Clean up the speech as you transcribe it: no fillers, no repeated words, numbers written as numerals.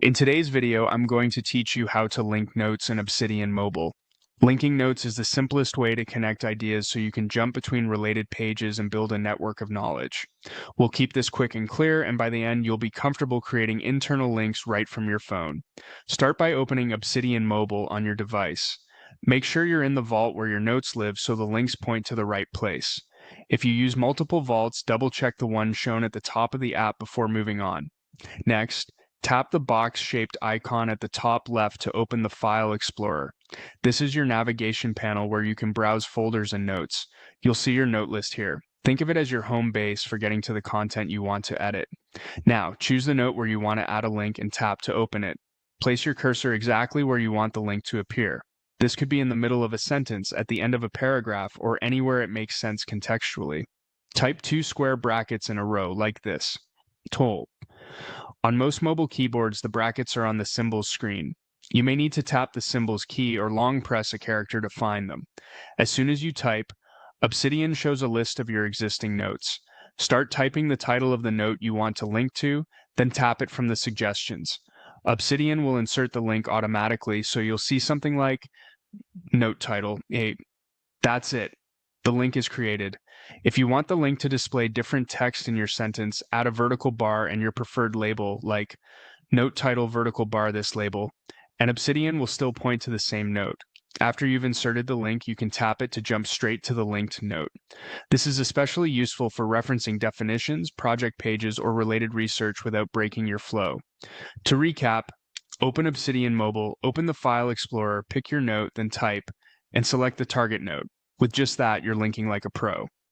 In today's video, I'm going to teach you how to link notes in Obsidian Mobile. Linking notes is the simplest way to connect ideas so you can jump between related pages and build a network of knowledge. We'll keep this quick and clear, and by the end, you'll be comfortable creating internal links right from your phone. Start by opening Obsidian Mobile on your device. Make sure you're in the vault where your notes live so the links point to the right place. If you use multiple vaults, double-check the one shown at the top of the app before moving on. Next, tap the box-shaped icon at the top left to open the File Explorer. This is your navigation panel where you can browse folders and notes. You'll see your note list here. Think of it as your home base for getting to the content you want to edit. Now, choose the note where you want to add a link and tap to open it. Place your cursor exactly where you want the link to appear. This could be in the middle of a sentence, at the end of a paragraph, or anywhere it makes sense contextually. Type 2 square brackets in a row like this. Toll. On most mobile keyboards, the brackets are on the symbols screen. You may need to tap the symbols key or long press a character to find them. As soon as you type, Obsidian shows a list of your existing notes. Start typing the title of the note you want to link to, then tap it from the suggestions. Obsidian will insert the link automatically, so you'll see something like Note Title 8. That's it. The link is created. If you want the link to display different text in your sentence, add a vertical bar and your preferred label, like Note Title vertical bar this label, and Obsidian will still point to the same note. After you've inserted the link, you can tap it to jump straight to the linked note. This is especially useful for referencing definitions, project pages, or related research without breaking your flow. To recap, open Obsidian Mobile, open the File Explorer, pick your note, then type, and select the target note. With just that, you're linking like a pro.